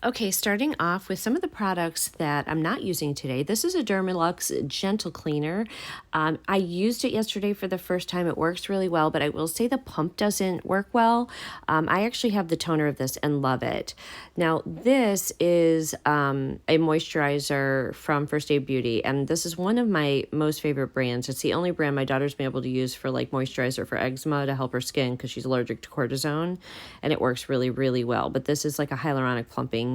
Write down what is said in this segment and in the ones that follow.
Okay, starting off with some of the products that I'm not using today. This is a Dermalux Gentle Cleaner. I used it yesterday for the first time. It works really well, but I will say the pump doesn't work well. I actually have the toner of this and love it. Now, this is a moisturizer from First Aid Beauty, and this is one of my most favorite brands. It's the only brand my daughter's been able to use for like moisturizer for eczema to help her skin because she's allergic to cortisone, and it works really, really well. But this is like a hyaluronic plumping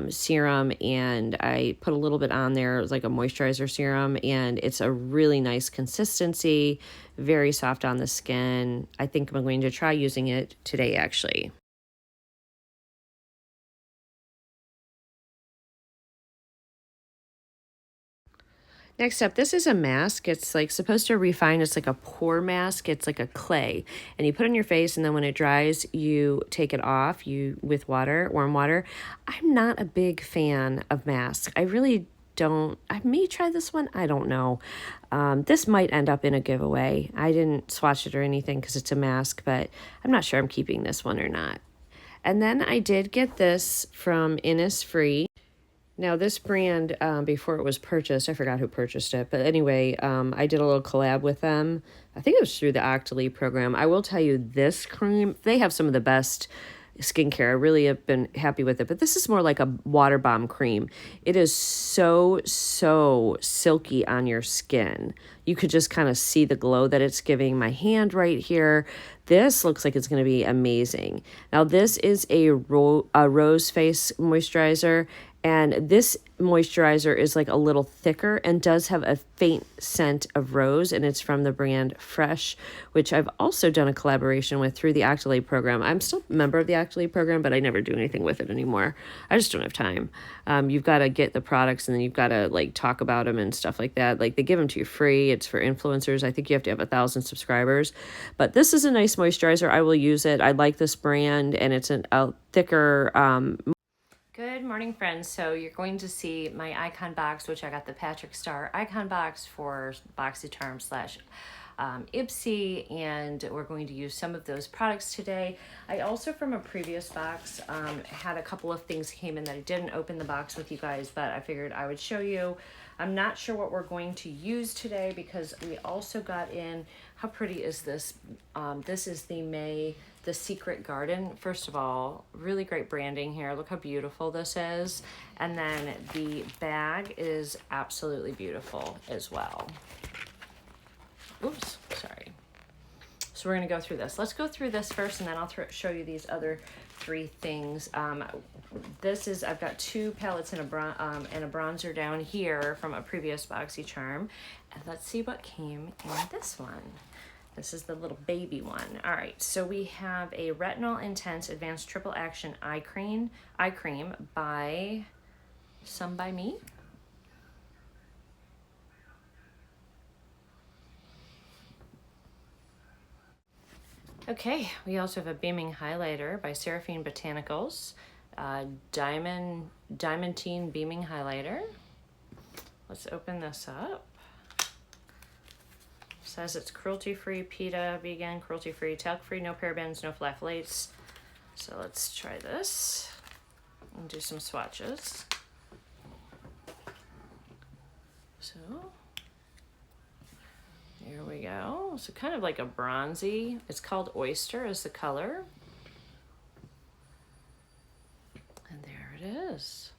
serum, and I put a little bit on there. It was like a moisturizer serum, and it's a really nice consistency, very soft on the skin. I think I'm going to try using it today actually. Next up, this is a mask. It's like supposed to refine. It's like a pore mask. It's like a clay, and you put it on your face, and then when it dries, you take it off with water, warm water. I'm not a big fan of masks. I really don't. I may try this one. I don't know. This might end up in a giveaway. I didn't swatch it or anything because it's a mask, but I'm not sure I'm keeping this one or not. And then I did get this from Innisfree. Now, this brand, before it was purchased, I forgot who purchased it, but anyway, I did a little collab with them. I think it was through the Octoly program. I will tell you, this cream, they have some of the best skincare. I really have been happy with it, but this is more like a water bomb cream. It is so silky on your skin. You could just kind of see the glow that it's giving. My hand right here, this looks like it's going to be amazing. Now, this is a rose face moisturizer, and this moisturizer is like a little thicker and does have a faint scent of rose, and it's from the brand Fresh, which I've also done a collaboration with through the Octoly program. I'm still a member of the Octoly program, but I never do anything with it anymore. I just don't have time. You've got to get the products, and then you've got to like talk about them and stuff like that. Like they give them to you free. It's for influencers. I think you have to have 1,000 subscribers, but this is a nice moisturizer. I will use it. I like this brand, and it's a thicker, Good morning, friends. So you're going to see my icon box, which I got the Patrick Star icon box for Boxycharm slash Ipsy, and we're going to use some of those products today. I also, from a previous box, had a couple of things came in that I didn't open the box with you guys, but I figured I would show you. I'm not sure what we're going to use today because we also got in, how pretty is this? This is the Secret Garden. First of all, really great branding here. Look how beautiful this is. And then the bag is absolutely beautiful as well. Oops, sorry. So we're gonna go through this. Let's go through this first, and then I'll show you these other three things. I've got 2 palettes and a bronzer down here from a previous Boxycharm. And let's see what came in this one. This is the little baby one. All right, so we have a Retinol Intense Advanced Triple Action Eye Cream by Some By Me. Okay, we also have a Beaming Highlighter by Seraphine Botanicals. Diamantine Beaming Highlighter. Let's open this up. Says it's cruelty-free, PETA, vegan, cruelty-free, talc-free, no parabens, no phthalates. So let's try this and do some swatches. So here we go. So kind of like a bronzy. It's called Oyster is the color. And there it is.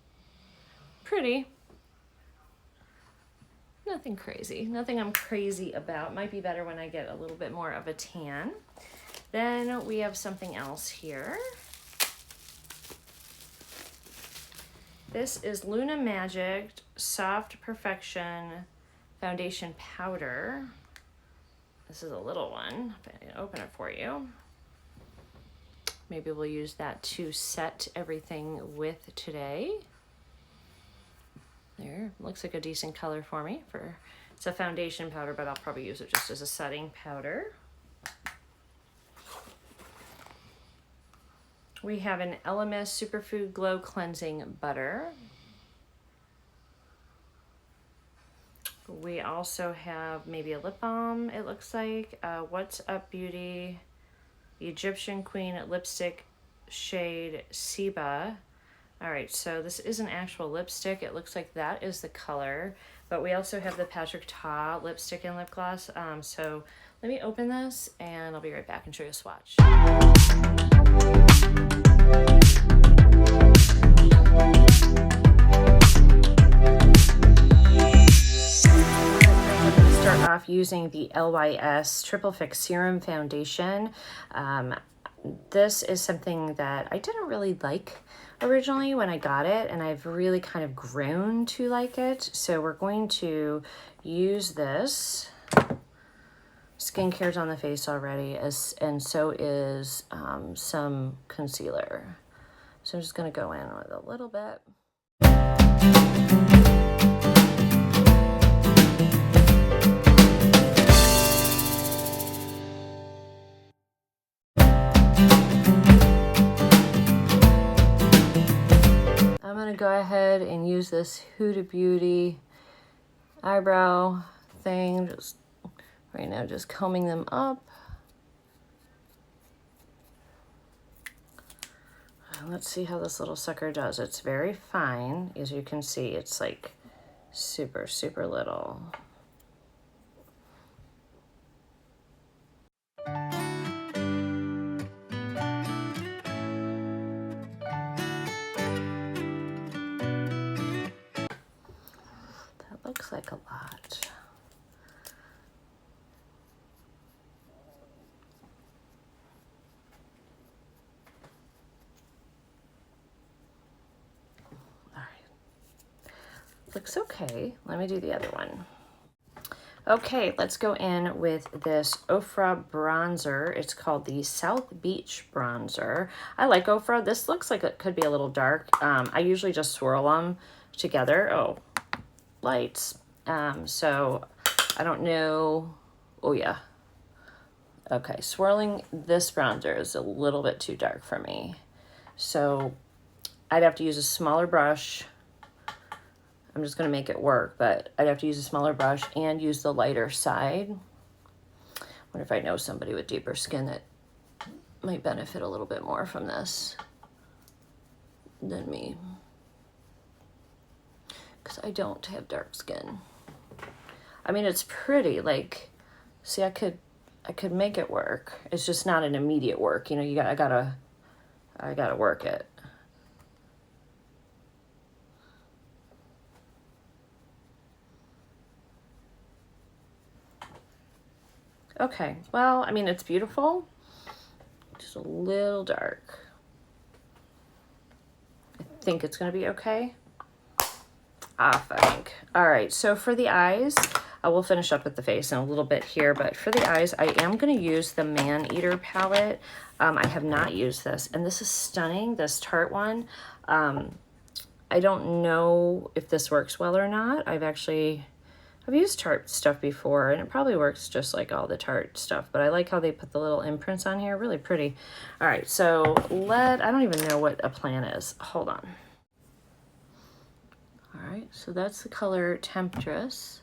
Pretty. Nothing crazy, nothing I'm crazy about. Might be better when I get a little bit more of a tan. Then we have something else here. This is Luna Magic Soft Perfection Foundation Powder. This is a little one. I'm gonna open it for you. Maybe we'll use that to set everything with today. There, looks like a decent color for me. It's a foundation powder, but I'll probably use it just as a setting powder. We have an LMS Superfood Glow Cleansing Butter. We also have maybe a lip balm, it looks like. What's Up Beauty Egyptian Queen Lipstick Shade Siba All right, so this is an actual lipstick. It looks like that is the color, but we also have the Patrick Ta lipstick and lip gloss. So let me open this and I'll be right back and show you a swatch. Start off using the LYS Triple Fix Serum Foundation. This is something that I didn't really like originally when I got it, and I've really kind of grown to like it. So we're going to use this. Skincare's on the face already, and so is some concealer. So I'm just going to go in with a little bit. I'm going to go ahead and use this Huda Beauty eyebrow thing, just right now, just combing them up. Let's see how this little sucker does. It's very fine. As you can see, it's like super, super little. That looks like a lot. Looks okay. Let me do the other one. Okay, let's go in with this Ofra bronzer. It's called the South Beach bronzer. I like Ofra. This looks like it could be a little dark. I usually just swirl them together. Oh, lights. So I don't know. Oh yeah. Okay, swirling this bronzer is a little bit too dark for me. So I'd have to use a smaller brush. I'm just going to make it work, but I'd have to use a smaller brush and use the lighter side. I wonder if I know somebody with deeper skin that might benefit a little bit more from this than me. Because I don't have dark skin. I mean, it's pretty. Like, see, I could make it work. It's just not an immediate work. You know, I gotta work it. Okay, well, I mean, it's beautiful, just a little dark. I think it's gonna be okay. I think. All right, so for the eyes, I will finish up with the face in a little bit here, but for the eyes, I am gonna use the Man Eater palette. I have not used this, and this is stunning, this Tarte one. I don't know if this works well or not. I've used Tarte stuff before, and it probably works just like all the Tarte stuff, but I like how they put the little imprints on here. Really pretty. All right, so I don't even know what a plan is. Hold on. All right, so that's the color Temptress.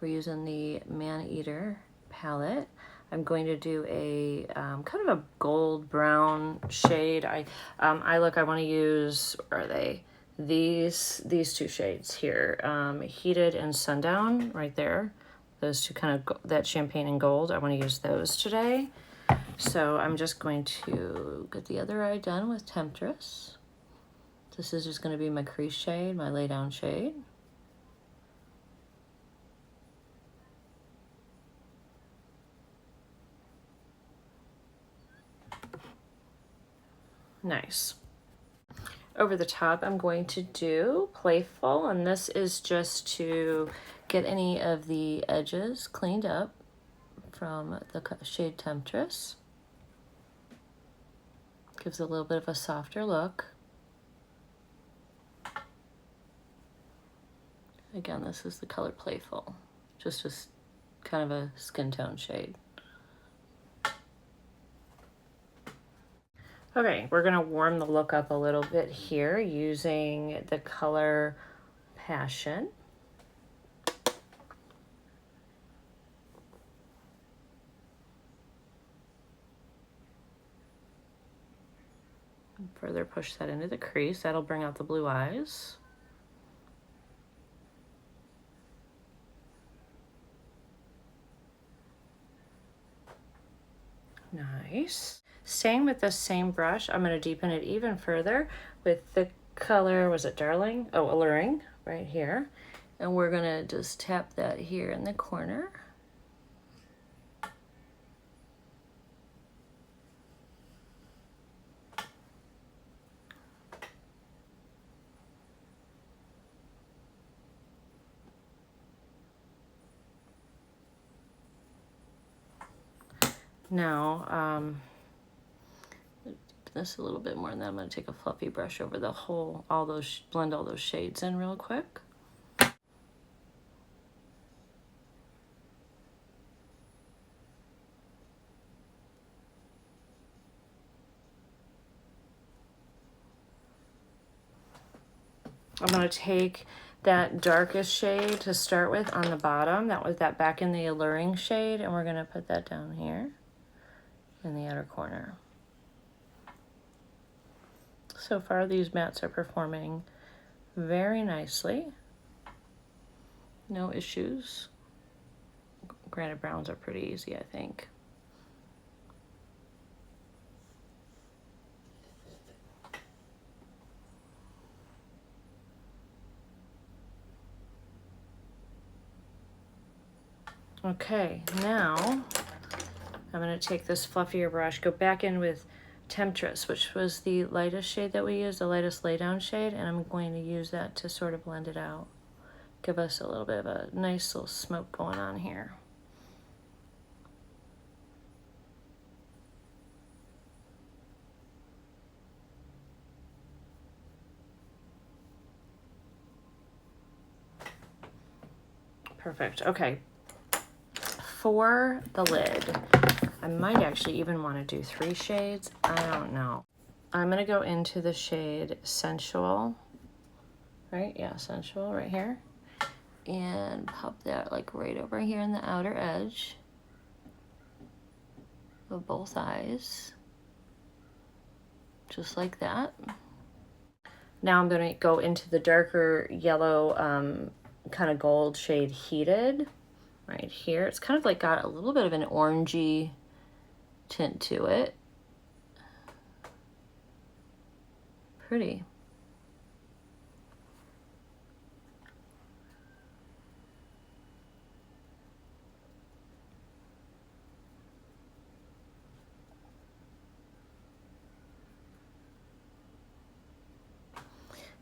We're using the Man Eater palette. I'm going to do a kind of a gold brown shade. I want to use, where are they? These two shades here, Heated and Sundown, right there. Those two kind of, that champagne and gold, I want to use those today. So I'm just going to get the other eye done with Temptress. This is just going to be my crease shade, my lay down shade. Nice. Over the top, I'm going to do Playful, and this is just to get any of the edges cleaned up from the shade Temptress. Gives a little bit of a softer look. Again, this is the color Playful, just kind of a skin tone shade. Okay, we're gonna warm the look up a little bit here using the color Passion. Further push that into the crease. That'll bring out the blue eyes. Nice. Staying with the same brush, I'm going to deepen it even further with the color, was it Darling? Oh, Alluring, right here. And we're going to just tap that here in the corner. Now, this a little bit more, and then I'm going to take a fluffy brush over the whole, blend all those shades in real quick. I'm going to take that darkest shade to start with on the bottom. That was that Back in the Alluring shade, and we're going to put that down here in the outer corner. So far, these mattes are performing very nicely. No issues. Granite browns are pretty easy, I think. Okay, now I'm going to take this fluffier brush, go back in with Temptress, which was the lightest shade that we used, the lightest laydown shade, and I'm going to use that to sort of blend it out. Give us a little bit of a nice little smoke going on here. Perfect, okay. For the lid, I might actually even want to do 3 shades. I don't know. I'm going to go into the shade Sensual, right? Yeah, Sensual right here. And pop that like right over here in the outer edge of both eyes. Just like that. Now I'm going to go into the darker yellow, kind of gold shade Heated. Right here, it's kind of like got a little bit of an orangey tint to it. Pretty.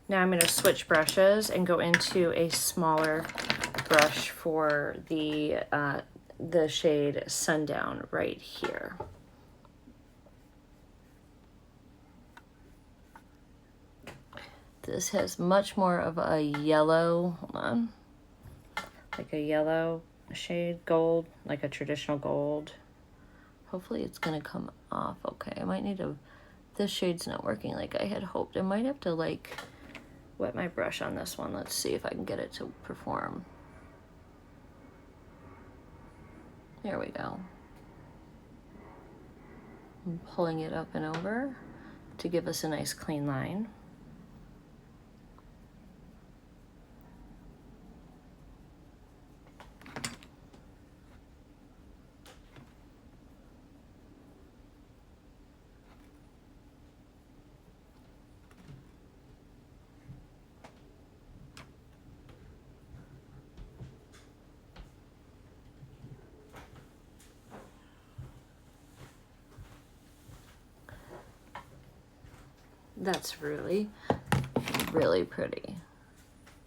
Now I'm going to switch brushes and go into a smaller brush for the shade Sundown right here. This has much more of a yellow, hold on, like a yellow shade, gold, like a traditional gold. Hopefully it's gonna come off okay. I might need to, this shade's not working like I had hoped. I might have to like wet my brush on this one. Let's see if I can get it to perform. There we go. I'm pulling it up and over to give us a nice clean line. That's really, really pretty.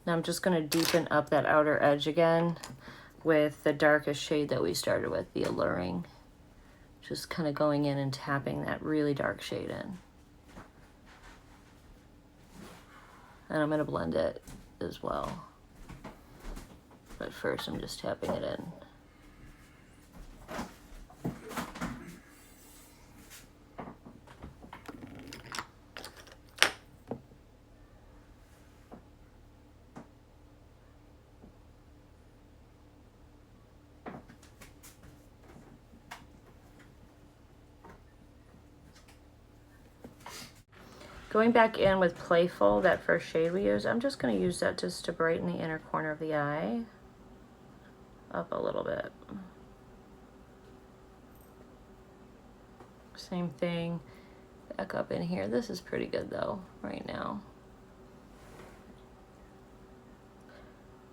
Now I'm just going to deepen up that outer edge again with the darkest shade that we started with, the Alluring. Just kind of going in and tapping that really dark shade in. And I'm going to blend it as well. But first I'm just tapping it in. Going back in with Playful, that first shade we used, I'm just going to use that just to brighten the inner corner of the eye up a little bit. Same thing back up in here. This is pretty good though right now.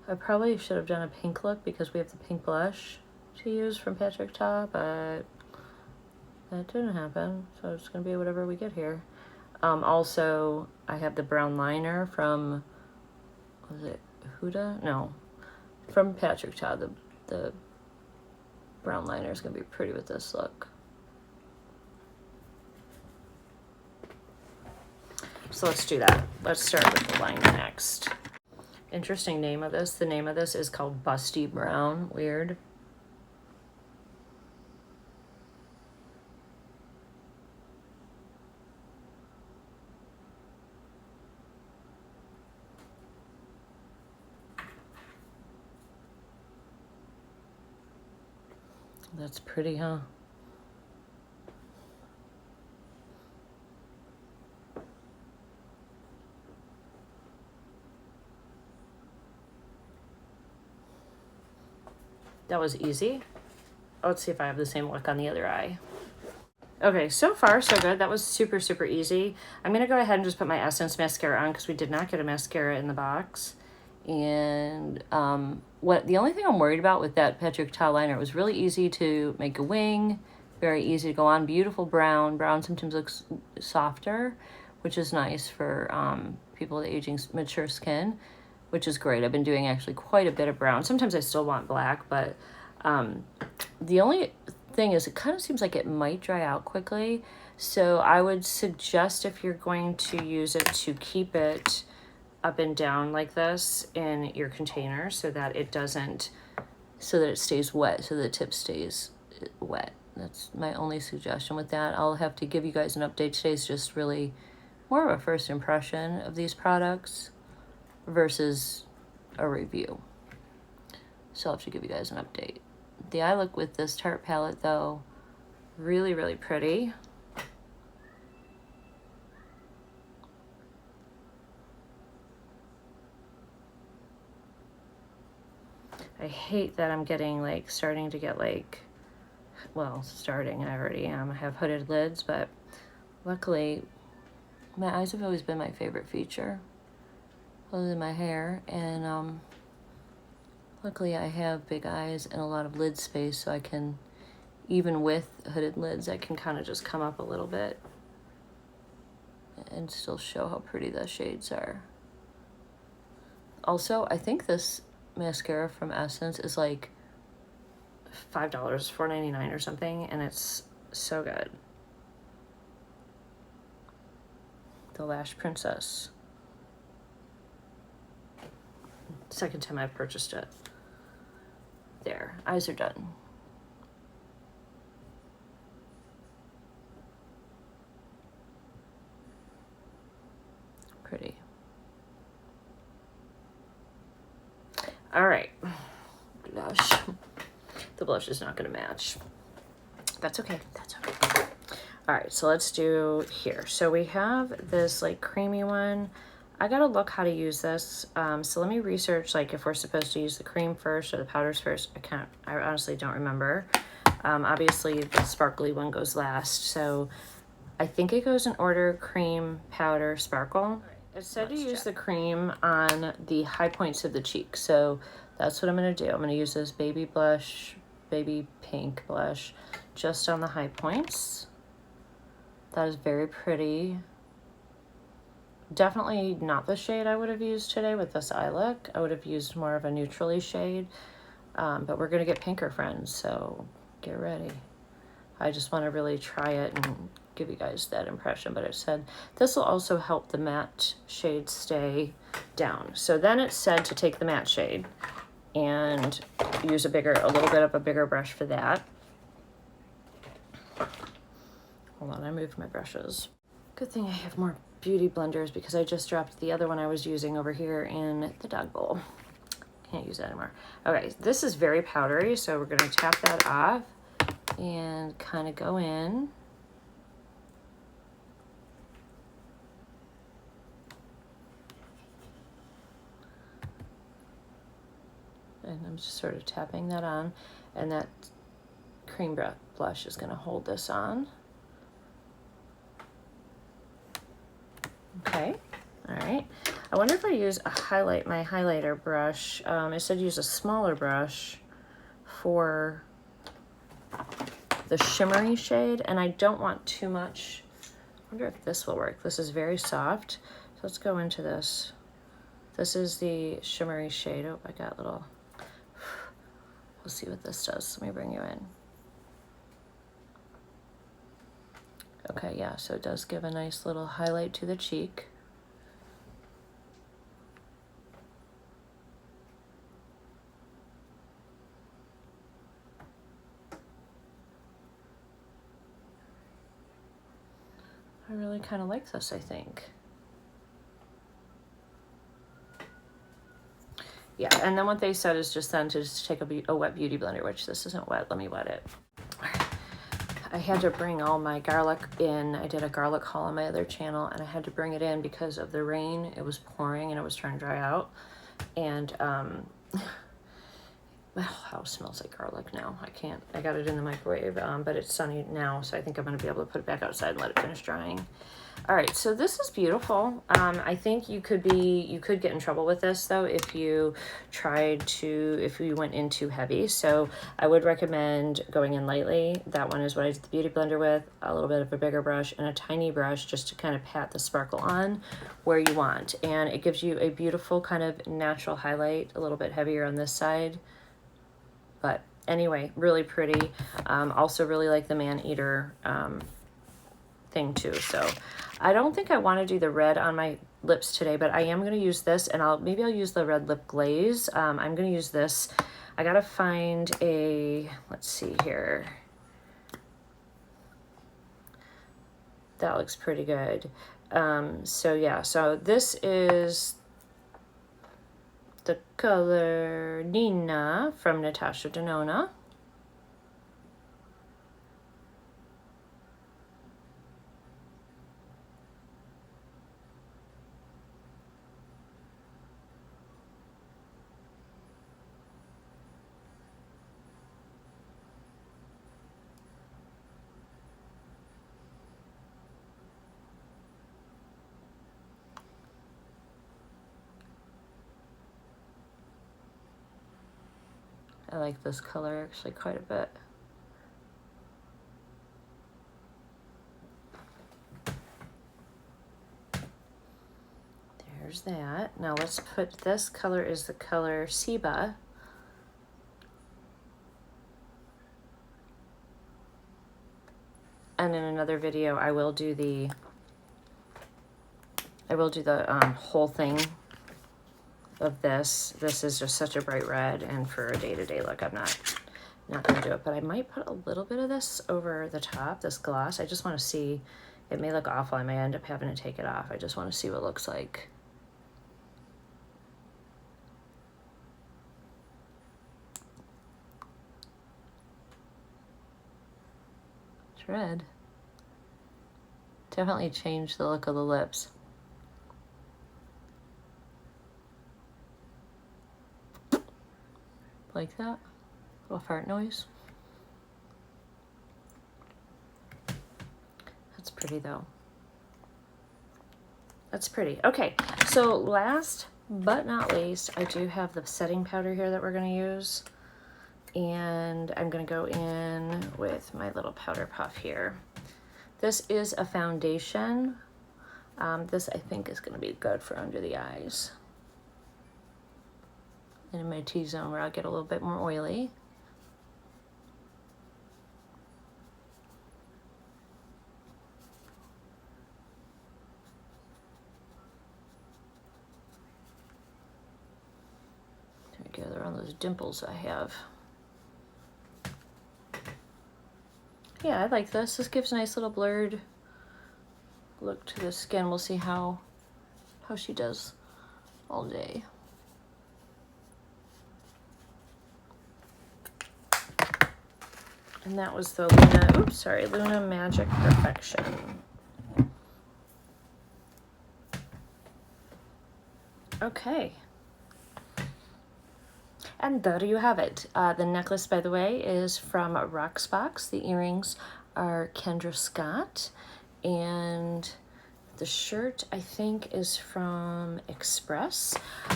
I probably should have done a pink look because we have the pink blush to use from Patrick Ta, but that didn't happen, so it's gonna be whatever we get here. Also, I have the brown liner from, was it Huda? No, from Patrick Ta. The brown liner is gonna be pretty with this look. So let's do that. Let's start with the liner next. Interesting name of this. The name of this is called Busty Brown. Weird. That's pretty, huh? That was easy. Let's see if I have the same look on the other eye. Okay, so far so good. That was super, super easy. I'm gonna go ahead and just put my Essence mascara on because we did not get a mascara in the box. And the only thing I'm worried about with that Patrick Ta liner, it was really easy to make a wing, very easy to go on, beautiful brown. Brown sometimes looks softer, which is nice for people with aging, mature skin, which is great. I've been doing actually quite a bit of brown. Sometimes I still want black, but the only thing is it kind of seems like it might dry out quickly. So I would suggest if you're going to use it to keep it up and down like this in your container so that it doesn't, so that it stays wet, so the tip stays wet. That's my only suggestion with that. I'll have to give you guys an update. Today's just really more of a first impression of these products versus a review. So I'll have to give you guys an update. The eye look with this Tarte palette though, really, really pretty. I hate that I'm getting like, starting to get like, well, starting, I already am. I have hooded lids, but luckily my eyes have always been my favorite feature, other than my hair, and luckily I have big eyes and a lot of lid space, so I can, even with hooded lids, I can kind of just come up a little bit and still show how pretty the shades are. Also, I think this mascara from Essence is like $5, $4.99 or something, and it's so good. The Lash Princess. Second time I've purchased it. There, eyes are done. Pretty. All right. Gosh, the blush is not going to match. That's okay. That's okay. All right, so let's do here. So we have this like creamy one. I gotta look how to use this. So let me research like if we're supposed to use the cream first or the powders first. I honestly don't remember. Obviously the sparkly one goes last. So I think it goes in order: cream, powder, sparkle. It said to use the cream on the high points of the cheek. So that's what I'm gonna do. I'm gonna use this baby blush, baby pink blush, just on the high points. That is very pretty. Definitely not the shade I would have used today with this eye look. I would have used more of a neutrally shade, but we're gonna get pinker, friends, so get ready. I just wanna really try it and give you guys that impression, but it said this will also help the matte shade stay down. So then it said to take the matte shade and use a little bit of a bigger brush for that. Hold on, I moved my brushes. Good thing I have more beauty blenders because I just dropped the other one I was using over here in the dog bowl. Can't use that anymore. Okay, this is very powdery, so we're gonna tap that off and kind of go in. And I'm just sort of tapping that on, and that cream blush is going to hold this on. Okay, all right. I wonder if I use my highlighter brush. It said use a smaller brush for the shimmery shade, and I don't want too much. I wonder if this will work. This is very soft. So let's go into this. This is the shimmery shade. Oh, I got a little, we'll see what this does. Let me bring you in. Okay, yeah, so it does give a nice little highlight to the cheek. I really kind of like this, I think. Yeah, and then what they said is just then to just take a wet beauty blender, which this isn't wet. Let me wet it. I had to bring all my garlic in. I did a garlic haul on my other channel, and I had to bring it in because of the rain. It was pouring and it was trying to dry out. And my whole house smells like garlic now. I got it in the microwave, but it's sunny now, so I think I'm gonna be able to put it back outside and let it finish drying. All right, so this is beautiful. I think you could get in trouble with this though if you went in too heavy. So I would recommend going in lightly. That one is what I did the beauty blender with, a little bit of a bigger brush and a tiny brush just to kind of pat the sparkle on where you want. And it gives you a beautiful kind of natural highlight, a little bit heavier on this side. But anyway, really pretty. Also really like the man-eater thing too. So I don't think I want to do the red on my lips today, but I am going to use this, and maybe I'll use the red lip glaze. I'm going to use this. I got to find let's see here. That looks pretty good. So yeah, so this is the color Nina from Natasha Denona. I like this color actually quite a bit. There's that. Now let's put, this color is the color Seba. And in another video, I will do the whole thing of this. This is just such a bright red, and for a day-to-day look, I'm not gonna do it, but I might put a little bit of this over the top, this gloss. I just want to see, it may look awful. I may end up having to take it off. I just want to see what it looks like. It's red. Definitely changed the look of the lips. Like that, little fart noise. That's pretty though. That's pretty. Okay, so last but not least, I do have the setting powder here that we're gonna use. And I'm gonna go in with my little powder puff here. This is a foundation. This I think is gonna be good for under the eyes. And in my T-zone where I'll get a little bit more oily. Together on those dimples I have. Yeah, I like this. This gives a nice little blurred look to the skin. We'll see how she does all day. And that was the Luna Magic Perfection. Okay. And there you have it. The necklace, by the way, is from Roxbox. The earrings are Kendra Scott. And the shirt, I think, is from Express.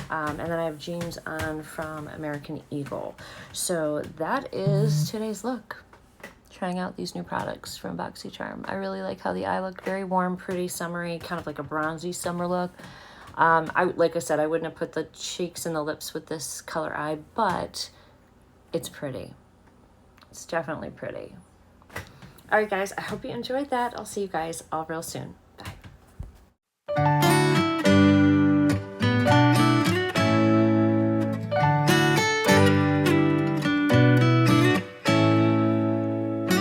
And then I have jeans on from American Eagle. So that is today's look. Trying out these new products from Boxycharm. I really like how the eye look. Very warm, pretty, summery, kind of like a bronzy summer look. Like I said, I wouldn't have put the cheeks and the lips with this color eye, but it's pretty. It's definitely pretty. All right, guys, I hope you enjoyed that. I'll see you guys all real soon.